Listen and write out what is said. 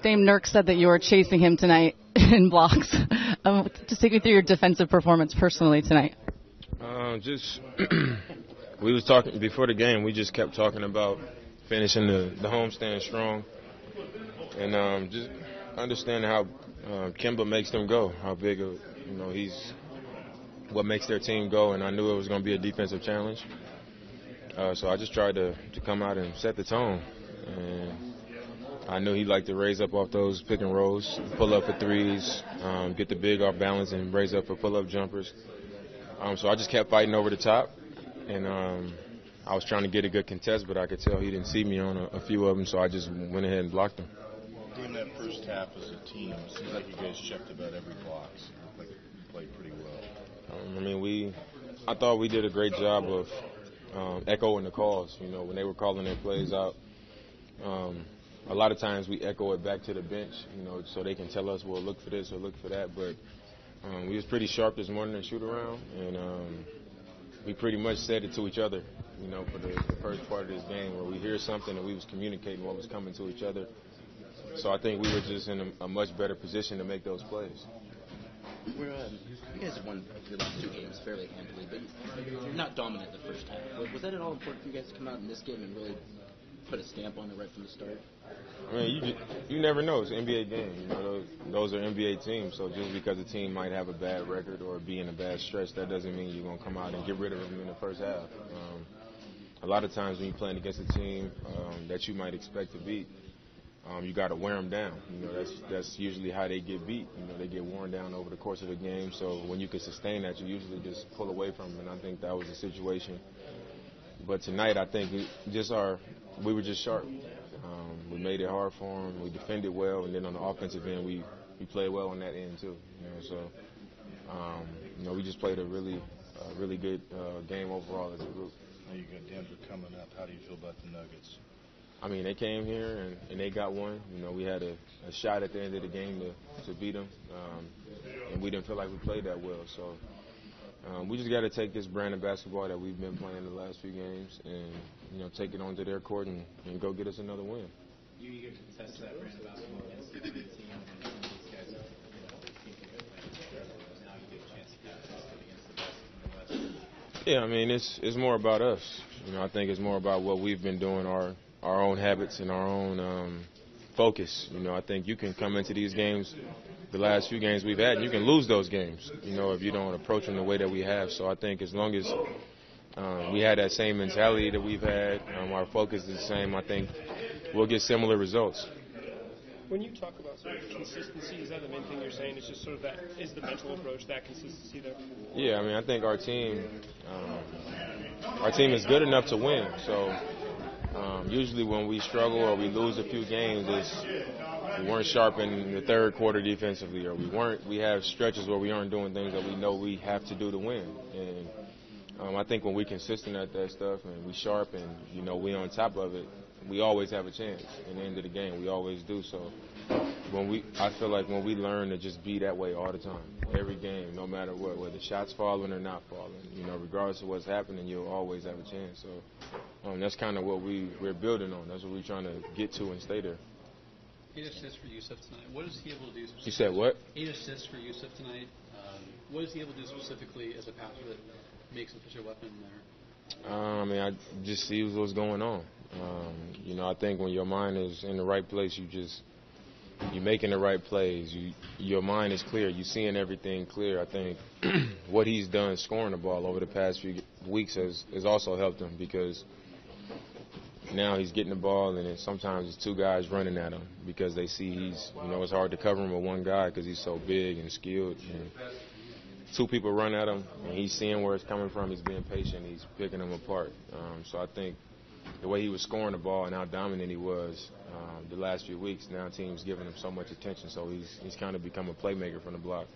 Dame Nurk said that you were chasing him tonight in blocks. Just take me through your defensive performance personally tonight. We was talking before the game. We just kept talking about finishing the homestand strong, and just understanding how Kemba makes them go. How big of he's what makes their team go. And I knew it was going to be a defensive challenge. So I just tried to come out and set the tone. And I knew he liked to raise up off those pick and rolls, pull up for threes, get the big off balance, and raise up for pull-up jumpers. So I just kept fighting over the top, and I was trying to get a good contest, but I could tell he didn't see me on a few of them, so I just went ahead and blocked him. In that first half as a team, it seems like you guys checked about every block. So it looked like you played pretty well. I thought we did a great job of echoing the calls. When they were calling their plays out, a lot of times we echo it back to the bench, so they can tell us, well, look for this or look for that. But we was pretty sharp this morning in shoot-around, and we pretty much said it to each other, for the first part of this game, where we hear something and we was communicating what was coming to each other. So I think we were just in a much better position to make those plays. You guys have won your last two games fairly handily, but you're not dominant the first half. Was that at all important for you guys to come out in this game and really put a stamp on it right from the start? You never know. It's an NBA game. Those are NBA teams. So just because a team might have a bad record or be in a bad stretch, that doesn't mean you're going to come out and get rid of them in the first half. A lot of times when you're playing against a team that you might expect to beat, you got to wear them down. That's usually how they get beat. They get worn down over the course of the game. So when you can sustain that, you usually just pull away from them. And I think that was the situation. But tonight, I think we were just sharp. We made it hard for them. We defended well, and then on the offensive end, we played well on that end too. We just played a really good game overall as a group. Now you got Denver coming up. How do you feel about the Nuggets? They came here and they got one. We had a shot at the end of the game to beat them, and we didn't feel like we played that well. So we just got to take this brand of basketball that we've been playing the last few games and take it onto their court and go get us another win. You eager to test that brand of basketball against the team and these guys are now you get a chance to test it against the best in the West. Yeah, it's more about us. I think it's more about what we've been doing, our own habits and our own focus. I think you can come into these games, the last few games we've had, and you can lose those games, if you don't approach them the way that we have. So I think as long as we had that same mentality that we've had, our focus is the same, I think we'll get similar results. When you talk about sort of consistency, is that the main thing you're saying? It's just sort of that, is the mental approach, that consistency there? Yeah, I think our team is good enough to win. So usually when we struggle or we lose a few games, we weren't sharp in the third quarter defensively, or we have stretches where we aren't doing things that we know we have to do to win. And I think when we're consistent at that stuff and we sharp and we on top of it, we always have a chance. In the end of the game, we always do. So I feel like when we learn to just be that way all the time, every game, no matter what, whether shots falling or not falling, regardless of what's happening, you'll always have a chance. So that's kind of what we're building on. That's what we're trying to get to and stay there. 8 assists for Yusuf tonight. What is he able to do specifically? You said what? 8 assists for Yusuf tonight. What is he able to do specifically as a passer that makes him such a weapon there? I just see what's going on. I think when your mind is in the right place, you're making the right plays. Your mind is clear. You're seeing everything clear. I think what he's done scoring the ball over the past few weeks has also helped him, because now he's getting the ball, and then sometimes it's two guys running at him because they see it's hard to cover him with one guy because he's so big and skilled. And two people run at him, and he's seeing where it's coming from. He's being patient. He's picking them apart. So I think the way he was scoring the ball and how dominant he was the last few weeks, now teams giving him so much attention. So he's kind of become a playmaker from the block.